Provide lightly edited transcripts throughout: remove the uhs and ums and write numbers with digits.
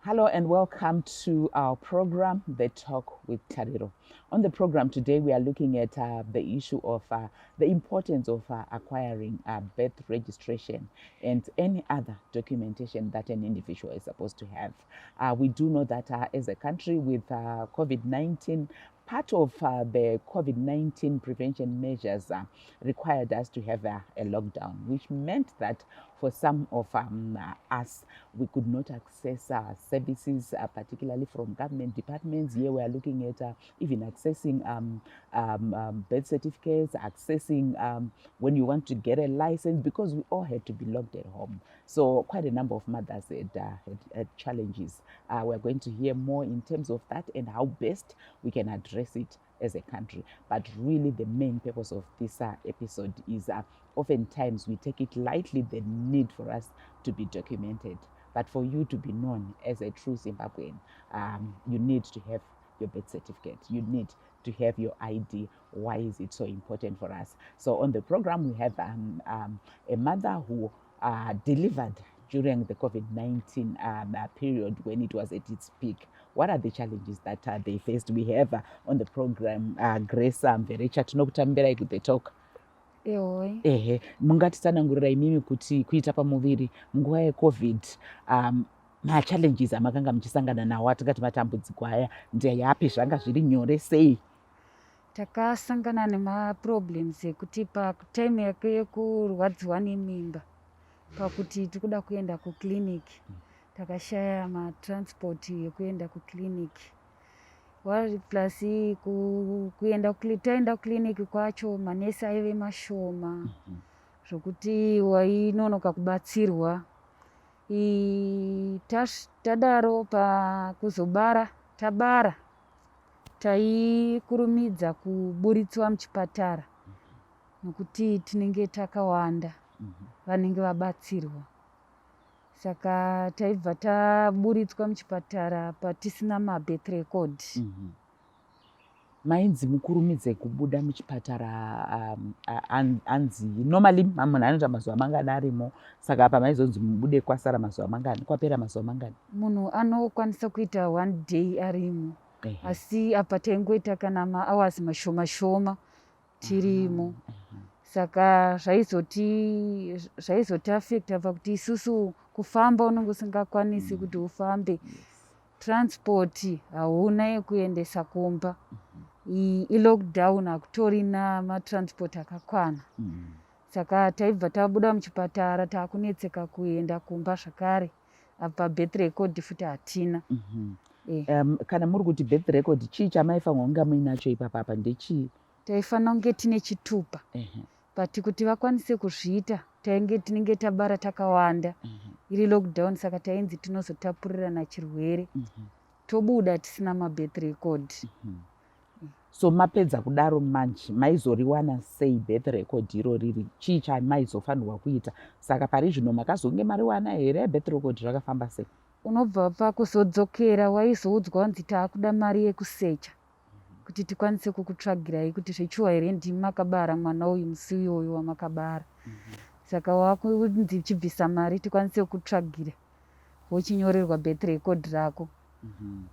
Hello and welcome to our program, The Talk with Tariro. On the program today, we are looking at the issue of the importance of acquiring birth registration and any other documentation that an individual is supposed to have. We do know that as a country with COVID-19, part of the COVID-19 prevention measures required us to have a lockdown, which meant that for some of us, we could not access services, particularly from government departments. Here we are looking at even accessing birth certificates, accessing when you want to get a license, because we all had to be locked at home. So quite a number of mothers had challenges. We're going to hear more in terms of that and how best we can address it as a country. But really the main purpose of this episode is oftentimes we take it lightly, the need for us to be documented. But for you to be known as a true Zimbabwean, you need to have your birth certificate. You need to have your ID. Why is it so important for us? So on the program, we have a mother who delivered during the COVID-19 period when it was at its peak. What are the challenges that they faced? We have on the program Grace Mverecha tinokutambira The Talk. Ehe, mungatitsanangurira imimi kuti kuita pamuviri munguva yeCovid machallenges amakanga muchisangana nawo atingati matambudziko aya ndeyapi, zvanga zviri nyore sei? Takasangana nemaproblems ekuti patime yake yekurwadziwa nemimba, pakuti tikuda kuenda kukiliniki takashaya matransport yekuenda kukiliniki. Plus taenda kukiliniki kwacho manesi aive mashoma zvokuti wainonoka kubatsirwa. Tadaro pakuzobara, tabara taikurumidza kuburitswa muchipatara nokuti tinenge takawanda vanenge vabatsirwa. Saka taibva taburitswa muchipatara patisina mabirth record. Mainzi mukurumidze kubuda muchipatara anzi normally munhu anoita mazuva mangani arimo, saka apa maizonzi mubude kwasara mazuva mangani, kwapera mazuva mangani? Munhu anokwanisa kuita 1 day arimo, asi apa taingoita kana mahours mashoma shoma tirimo. Saka zvaizotiafekta pakuti isusu kufamba unenge usingakwanisi kuti ufambe, transport hauna yekuendesa kumba, ilockdown hakutorina matransport akakwana. Saka taibva tabuda muchipatara takunetseka kuenda kumba zvakare, apa birth record futi hatina. Kana muri kuti birth record chii chamaifanwa kunge muinacho ipapa ndechii? Taifanira kunge tine chitupa, but kuti vakwanise kuzviita tinenge tabara takawanda iri lockdown, saka tainzi tinozotapurirana chirwere, tobuda tisina mabirth record. So mapedza kudaro manje maizoriwana sei birth record iro riri? Chii chamaizofanirwa kuita? Saka pari zvino makazonge mariwana here birth record? Zvakafamba sei? Unobva pakuzodzokera waizoudzwa kunzi taakuda mari yekusecha kuti tikwanise kukutsvagirai kuti zvechiwa here ndimi makabara mwana uyu musi uyoyo wamakabara. Saka wakunzi uchibvisa mari tikwanise kukutsvagira, wochinyorerwa birth record rako.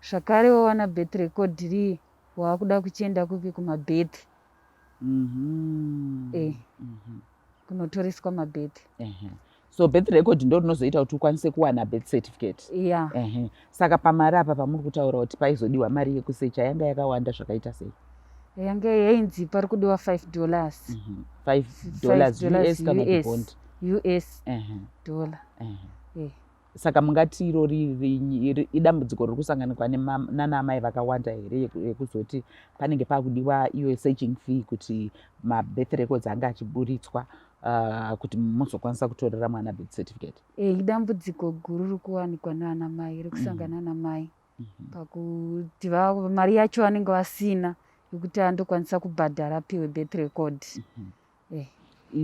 Zvakare wawana birth record rii, wakuda kuchienda kupi? Kumabirth. Kunotoreswa mabirth. So birth record ndo rinozoita kuti ukwanise kuwana birth certificate. Saka pamari apa pamuri kutaura kuti paizodiwa mari yekusecha yanga yakawanda zvakaita sei? Yanga yainzi pari kudiwa $5. $5 US kana kuti US dollar. Saka mungati iro idambudziko riri kusanganikwa nana amai vakawanda here yekuzoti panenge pakudiwa iyo searching fee kuti mabirth records anga achiburitswa kuti muzokwanisa kutorera mwana birth certificate? Idambudziko guru riri kuwanikwa nana mai, riri kusangana namai pakuti mari yacho vanenge vasina yokuti andokwanisa kubhadhara apiwe birth record.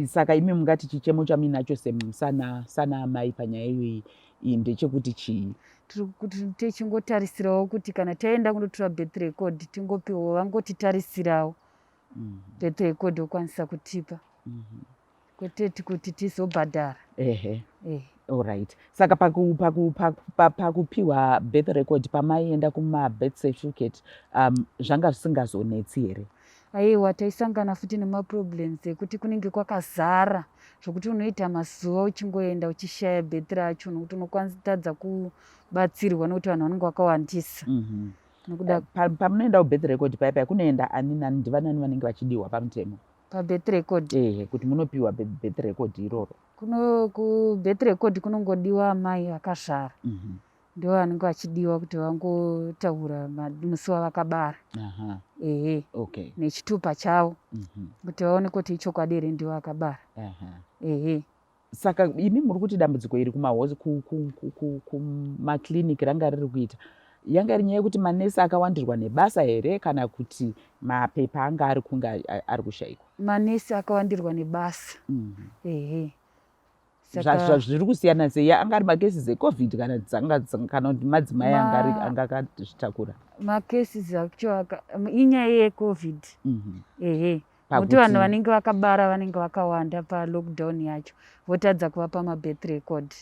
Saka imi mungati chichemo chaminacho sana amai panyaya iyoyi ndechekuti chii? Tiri kuti tichingotarisirawo kuti kana taenda kundotora birth record tingopiwa, vangotitarisirawo birth record okwanisa kutipa, kwete kuti tizobhadhara. Alright. Saka pakupiwa birth record pamaienda kuma birth certificate zvanga zvisingazonetsi here? Aiwa, taisangana futi nemaproblems ekuti kunenge kwakazara zvokuti unoita mazuva uchingoenda uchishaya birth racho nokuti unokwanisa kubatsirwa nokuti vanhu vanenge vakawandisa. Pamunoenda kubirth record paya kunoenda ani nani, ndivanani vanenge vachidiwa pamutemo pabirth record? Kuti munopiwa birth record iroro. Kubirth record kunongodiwa amai vakazvara, ndo vanenge vachidiwa kuti vangotaura musi wavakabara nechitupa chavo kuti vaone kuti ichokwadi here ndivo vakabara. Saka imi muri kuti dambudziko iri kumakliniki ranga riri kuita yanga rinyaya yekuti manesi akawandirwa nebasa here kana kuti mapepa anga ari kunge ari kushayikwa? Manesi akawandirwa nebasa. Zviri kusiyana sei? Anga ari makesi ecovid kana kuti madzimai anga akazvitakura? Makesi acho inyaya yecovid. Nokuti vanhu vanenge vakabara vanenge vakawanda palockdown yacho, votadza kuvapa mabirth record.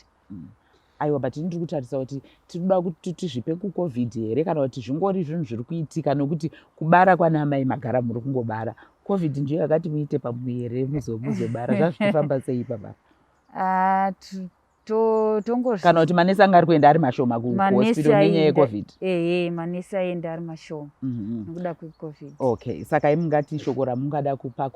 Aiwa, but ndiri kutarisa kuti tinoda kuti tizvipe kucovid here kana kuti zvingori zvinhu zviri kuitika nokuti kubara kwana mai magara muri kungobara. Covid ndiyo yakati muite pamuviri muzobara. Zvazvifamba sei pababa? Kana kuti manesi anga ari kuenda ari mashoma kuhospital nenyaya yecovid? Manesi aenda ari mashoma nokuda kwecovid. Okay, saka imungati shoko ramungada kupa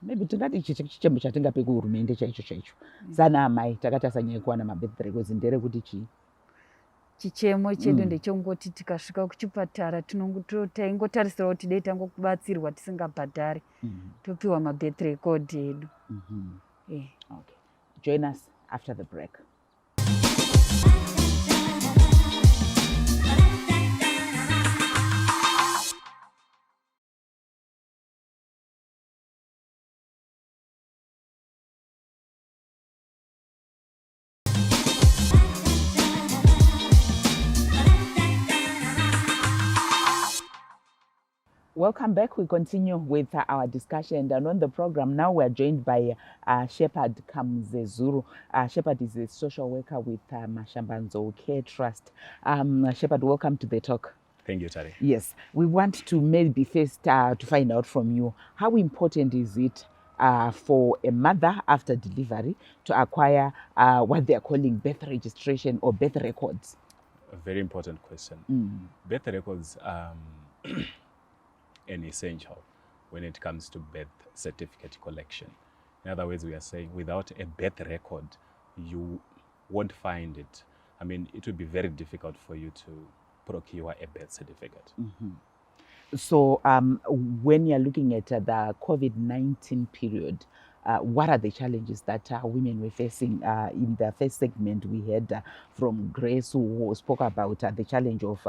maybe tingati chichemo chatingape kuhurumende chaicho sana amai takatasa nyaya yekuwana mabirth records nderekuti chii? Chichemo chedu ndechongoti tikasvika kuchipatara taingotarisira kuti dei tangokubatsirwa tisingabhadhari topiwa mabirth record edu. Okay. Join us after the break. Welcome back. We continue with our discussion, and on the program now we are joined by Shepherd Kamzezuru. Shepherd is a social worker with Mashambanzo Care Trust. Shepherd, welcome to the talk. Thank you, Tari. Yes, we want to maybe first to find out from you, how important is it for a mother after delivery to acquire what they are calling birth registration or birth records? A very important question. Birth records an essential when it comes to birth certificate collection. In other words, we are saying without a birth record, you won't find it. I mean, it would be very difficult for you to procure a birth certificate. So when you're looking at the COVID-19 period, what are the challenges that women were facing? In the first segment, we heard from Grace, who spoke about the challenge of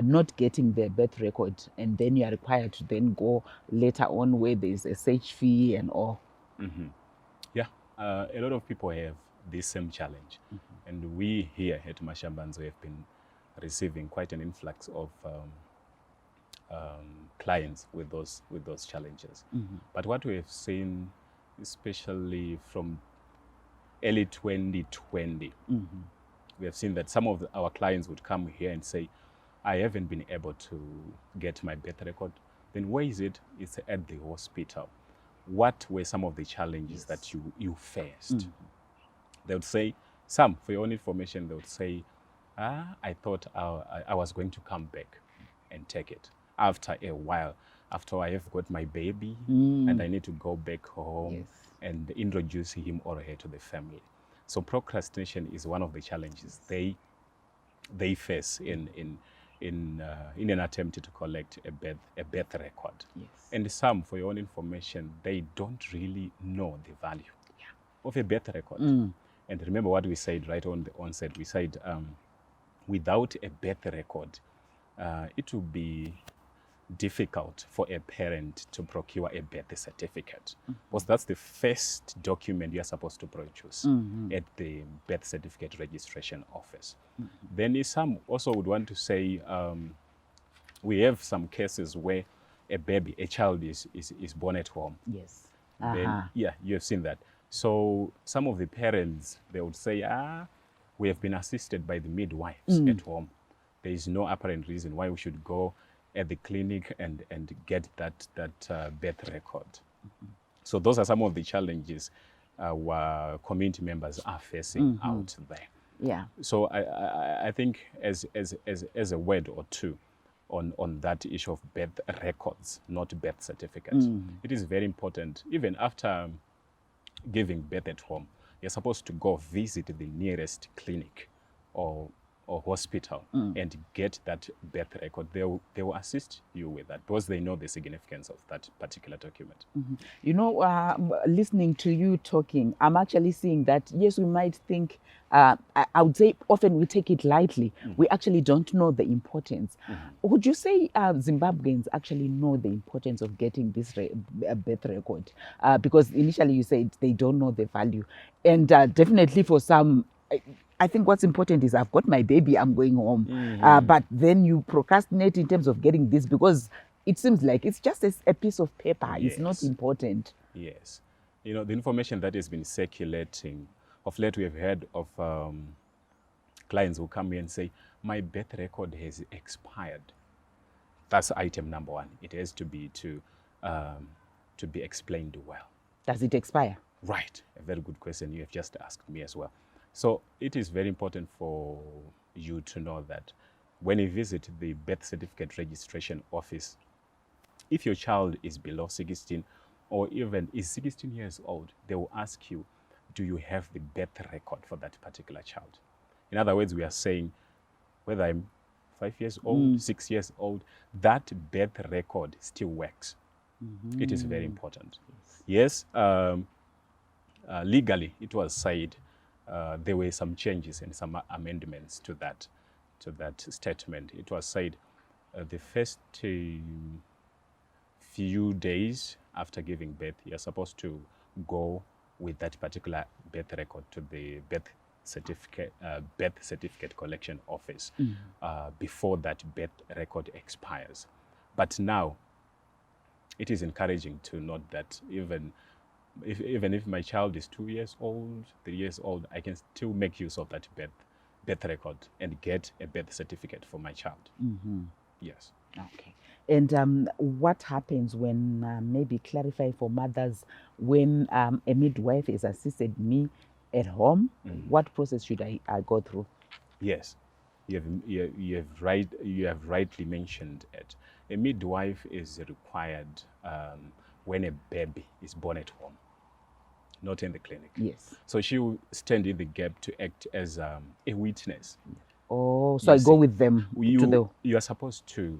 not getting the birth record, and then you are required to then go later on where there's a search fee and all. Yeah, a lot of people have this same challenge, and we here at Mashambanzo have been receiving quite an influx of clients with those challenges. But what we have seen, especially from early 2020, we have seen that some of our clients would come here and say, I haven't been able to get my birth record. Then where is it? It's at the hospital. What were some of the challenges that you faced? They would say, some, for your own information, they would say, I thought I was going to come back and take it. After a while, after I have got my baby and I need to go back home and introduce him or her to the family. So procrastination is one of the challenges they face in an attempt to collect a birth record. And some, for your own information, they don't really know the value of a birth record. And remember what we said right on the onset. We said without a birth record, it will be difficult for a parent to procure a birth certificate, because that's the first document you're supposed to produce at the birth certificate registration office. Then some also would want to say, we have some cases where a child is born at home. Yes. Then, yeah, you have seen that. So some of the parents, they would say, we have been assisted by the midwives at home. There is no apparent reason why we should go at the clinic and get that birth record. So those are some of the challenges our community members are facing out there. Yeah. So I think as a word or two on that issue of birth records, not birth certificates, it is very important. Even after giving birth at home, you're supposed to go visit the nearest clinic or hospital and get that birth record. They will assist you with that because they know the significance of that particular document. You know, listening to you talking, I'm actually seeing that, yes, we might think, I would say often we take it lightly. We actually don't know the importance. Would you say Zimbabweans actually know the importance of getting this birth record? Because initially you said they don't know the value. And definitely for some, I think what's important is I've got my baby, I'm going home. But then you procrastinate in terms of getting this because it seems like it's just a piece of paper. Yes. It's not important. Yes. You know, the information that has been circulating, of late we have heard of clients who come here and say, my birth record has expired. That's item number one. It has to be to be explained well. Does it expire? Right. A very good question you have just asked me as well. So it is very important for you to know that when you visit the birth certificate registration office, if your child is below 16 or even is 16 years old, they will ask you, do you have the birth record for that particular child? In other words, we are saying whether I'm 5 years old, 6 years old, that birth record still works. It is very important. Yes, legally it was said there were some changes and some amendments to that statement. It was said the first few days after giving birth, you're supposed to go with that particular birth record to the birth certificate collection office before that birth record expires. But now it is encouraging to note that even if my child is 2 years old, 3 years old, I can still make use of that birth record and get a birth certificate for my child. Yes. Okay. And what happens when, maybe clarify for mothers, when a midwife has assisted me at home, what process should I go through? Yes, you have rightly mentioned it. A midwife is required when a baby is born at home, not in the clinic. Yes. So she will stand in the gap to act as a witness. Oh, so I go with them to the... You are supposed to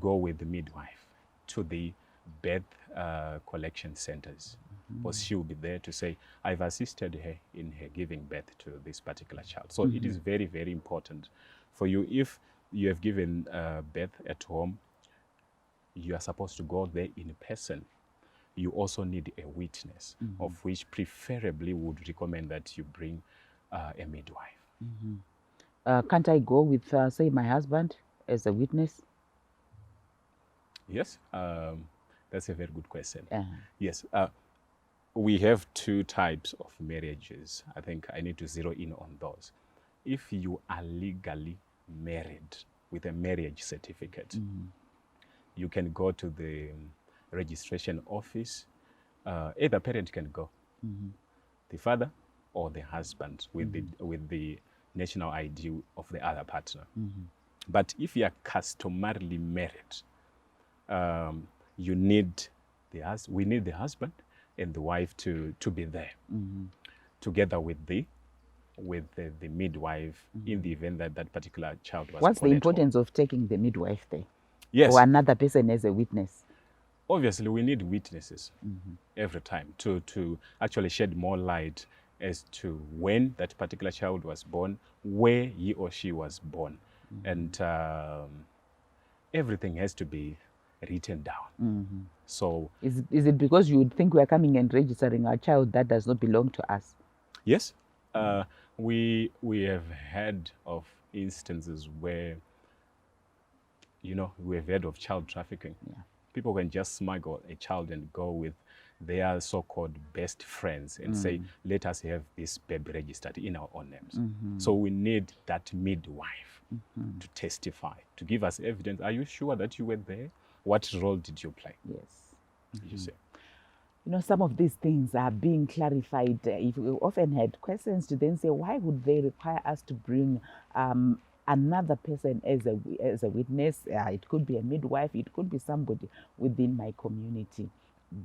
go with the midwife to the birth collection centers. Because she will be there to say, I've assisted her in her giving birth to this particular child. So it is very, very important for you. If you have given birth at home, you are supposed to go there in person. You also need a witness, of which preferably would recommend that you bring a midwife. Can't I go with, say, my husband as a witness? Yes, that's a very good question. Yes, we have two types of marriages. I think I need to zero in on those. If you are legally married with a marriage certificate, you can go to the registration office. Either parent can go, the father or the husband with the national ID of the other partner. But if you are customarily married, we need the husband and the wife to be there, together with the midwife, in the event that that particular child was What's the born at importance home. of taking the midwife there? Yes, Or another person as a witness? obviously we need witnesses every time to actually shed more light as to when that particular child was born, where he or she was born, and everything has to be written down. So is it because you would think we are coming and registering our child that does not belong to us? yes, we have heard of instances where, you know, we have heard of child trafficking. Yeah. People can just smuggle a child and go with their so-called best friends and say, let us have this baby registered in our own names. So we need that midwife to testify, to give us evidence. Are you sure that you were there? What role did you play? Yes. You see. You know, some of these things are being clarified. If we often had questions to then say, why would they require us to bring another person as a witness? It could be a midwife, it could be somebody within my community.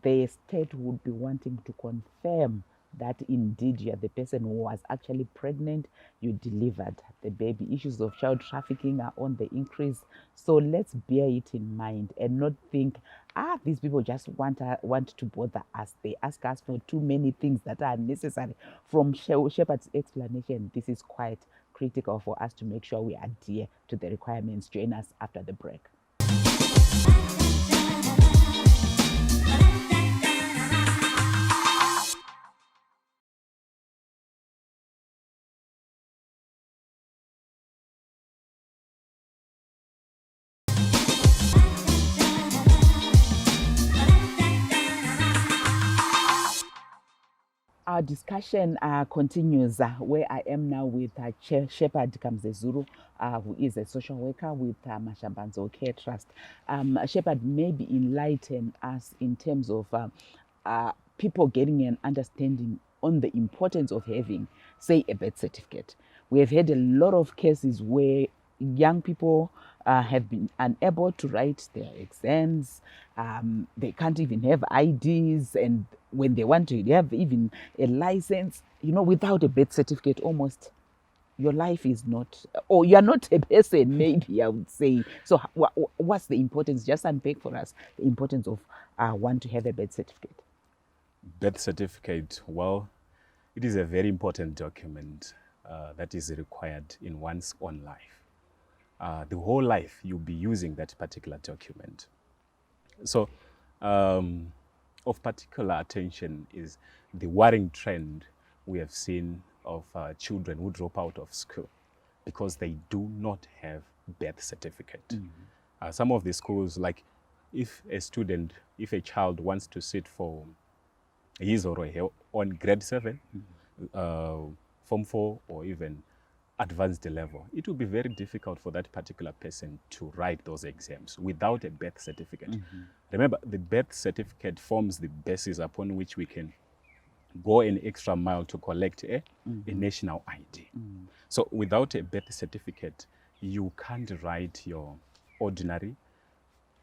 The state would be wanting to confirm that indeed you are the person who was actually pregnant, you delivered the baby. Issues of child trafficking are on the increase. So let's bear it in mind and not think, these people just want to bother us. They ask us for too many things that are necessary. From Shepherd's explanation, this is quite critical for us to make sure we adhere to the requirements. Join us after the break. Our discussion continues where I am now with Shepherd Kamzezuru, who is a social worker with Mashambanzo Care Trust. Shepherd, maybe enlighten us in terms of people getting an understanding on the importance of having, say, a birth certificate. We have had a lot of cases where young people have been unable to write their exams. They can't even have IDs, and when they want to have even a license, you know, without a birth certificate, almost your life is not, or you're not a person, maybe I would say. So what's the importance? Just unpack for us the importance of one to have a birth certificate. Birth certificate, well, it is a very important document that is required in one's own life. The whole life you'll be using that particular document. So of particular attention is the worrying trend we have seen of children who drop out of school because they do not have birth certificate. Some of the schools, like if a child wants to sit for his or her on grade 7, Form 4, or even advanced level, it will be very difficult for that particular person to write those exams without a birth certificate. Remember, the birth certificate forms the basis upon which we can go an extra mile to collect a national ID. So without a birth certificate, you can't write your ordinary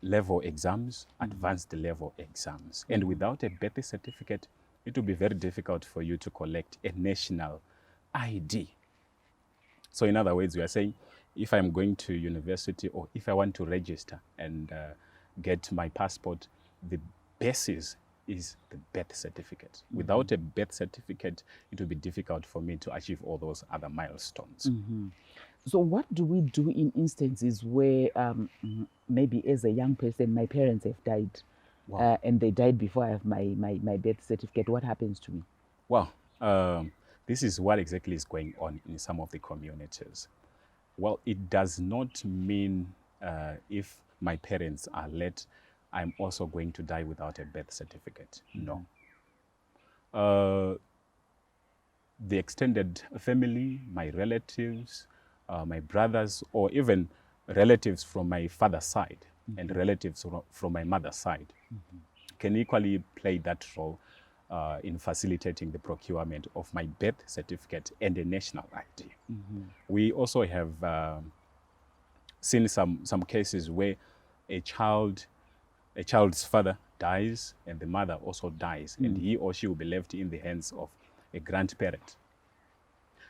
level exams, advanced level exams. And without a birth certificate, it will be very difficult for you to collect a national ID. So in other words, we are saying, if I'm going to university or if I want to register and get my passport, the basis is the birth certificate. Without a birth certificate, it will be difficult for me to achieve all those other milestones. So what do we do in instances where maybe as a young person, my parents have died and they died before I have my birth certificate? What happens to me? Well, this is what exactly is going on in some of the communities. Well, it does not mean if my parents are late, I'm also going to die without a birth certificate. No. The extended family, my relatives, my brothers, or even relatives from my father's side and relatives from my mother's side can equally play that role in facilitating the procurement of my birth certificate and a national ID. We also have seen some cases where a child's father dies and the mother also dies, and he or she will be left in the hands of a grandparent.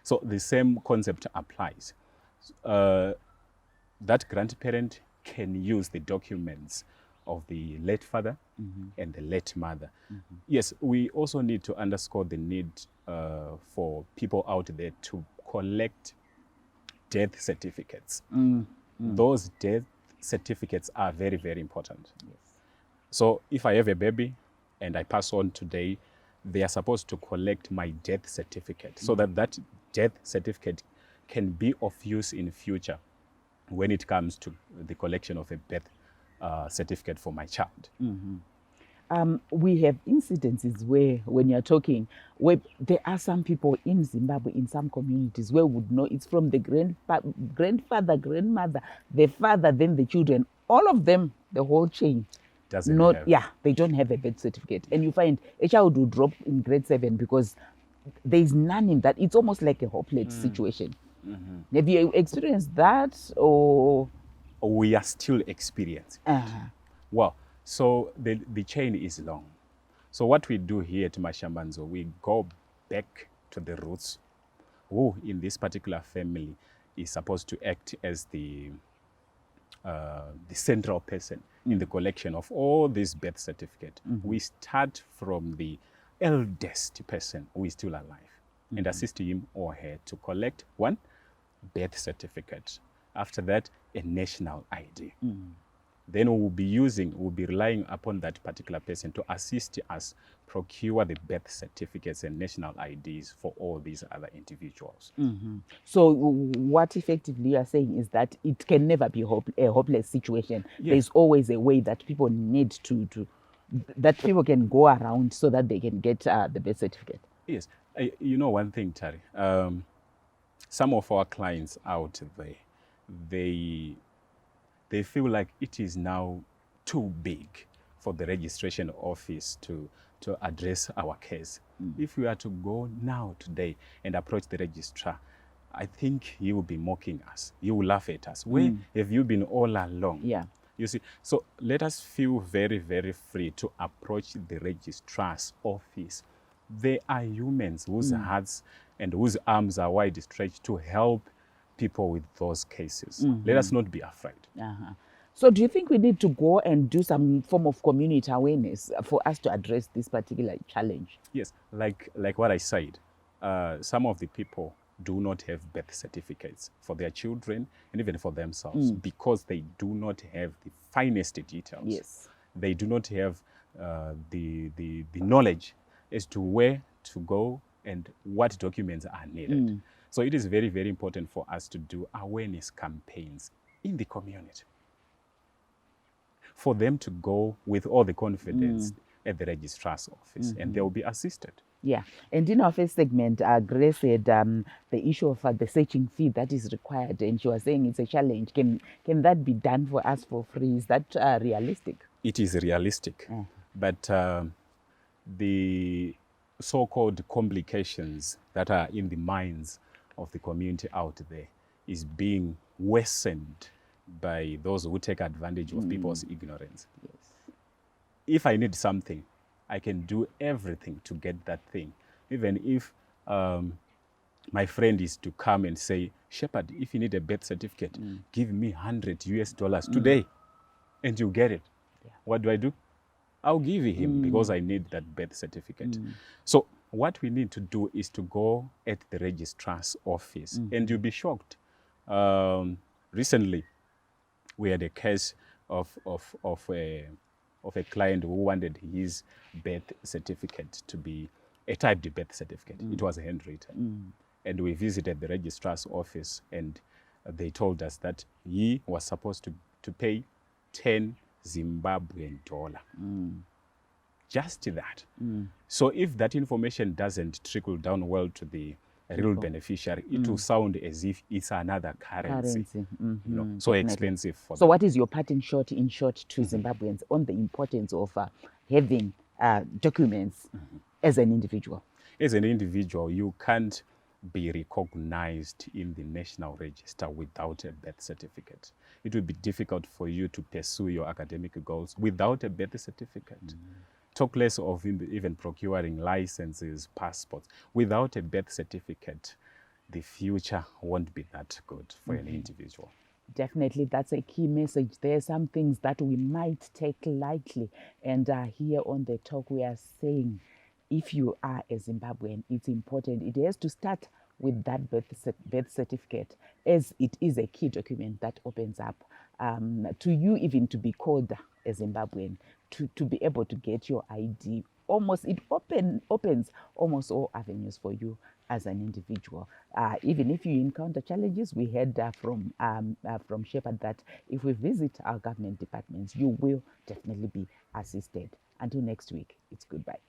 So the same concept applies. That grandparent can use the documents of the late father and the late mother. Yes, we also need to underscore the need for people out there to collect death certificates. Those death certificates are very, very important. Yes. So if I have a baby and I pass on today, they are supposed to collect my death certificate so that that death certificate can be of use in future when it comes to the collection of a birth certificate for my child. We have incidences where, when you're talking, where there are some people in Zimbabwe, in some communities, where would know it's from the grandfather, grandmother, the father, then the children, all of them, the whole chain. Doesn't have. Yeah, they don't have a birth certificate. And you find a child will drop in grade 7 because there is none in that. It's almost like a hopeless situation. Have you experienced that, or? We are still experiencing it. Well, so the chain is long. So what we do here at Mashambanzo, we go back to the roots. Who in this particular family is supposed to act as the central person in the collection of all these birth certificates. We start from the eldest person who is still alive and assist him or her to collect one birth certificate. After that, a national ID. Then we'll be relying upon that particular person to assist us procure the birth certificates and national IDs for all these other individuals. So what effectively you are saying is that it can never be a hopeless situation. Yes. There's always a way that people need to that people can go around so that they can get the birth certificate. Yes. You know one thing, Tari, some of our clients out there, they feel like it is now too big for the registration office to address our case. If we are to go now today and approach the registrar, I think he will be mocking us. He will laugh at us. Where have you been all along? Yeah. You see, so let us feel very, very free to approach the registrar's office. They are humans whose hearts and whose arms are wide stretched to help people with those cases. Let us not be afraid. So do you think we need to go and do some form of community awareness for us to address this particular challenge? Yes, like what I said, some of the people do not have birth certificates for their children and even for themselves because they do not have the finest details. Yes. They do not have the knowledge as to where to go and what documents are needed. So it is very, very important for us to do awareness campaigns in the community for them to go with all the confidence at the registrar's office and they will be assisted. Yeah, and in our first segment, Grace said the issue of the searching fee that is required, and she was saying it's a challenge. Can that be done for us for free? Is that realistic? It is realistic, but the so-called complications that are in the minds of the community out there is being worsened by those who take advantage of people's ignorance. Yes. If I need something, I can do everything to get that thing. Even if my friend is to come and say, Shepherd, if you need a birth certificate, give me $100 today, and you get it. Yeah. What do? I'll give him because I need that birth certificate. So what we need to do is to go at the registrar's office, and you'll be shocked. Recently, we had a case of a client who wanted his birth certificate to be a typed birth certificate. It was handwritten. And we visited the registrar's office, and they told us that he was supposed to pay 10 Zimbabwean dollar. Just that. So if that information doesn't trickle down well to the real beneficiary, it will sound as if it's another currency. You know, so expensive for So them. what is your part in short to Zimbabweans on the importance of having documents as an individual? As an individual, you can't be recognized in the national register without a birth certificate. It will be difficult for you to pursue your academic goals without a birth certificate. Talk less of even procuring licenses, passports. Without a birth certificate, the future won't be that good for an individual. Definitely, that's a key message. There are some things that we might take lightly. And here on the talk, we are saying, if you are a Zimbabwean, it's important. It has to start with that birth certificate, as it is a key document that opens up to you even to be called a Zimbabwean, to be able to get your ID. Almost it opens almost all avenues for you as an individual. Even if you encounter challenges, we heard from Shepard that if we visit our government departments, you will definitely be assisted. Until next week, it's goodbye.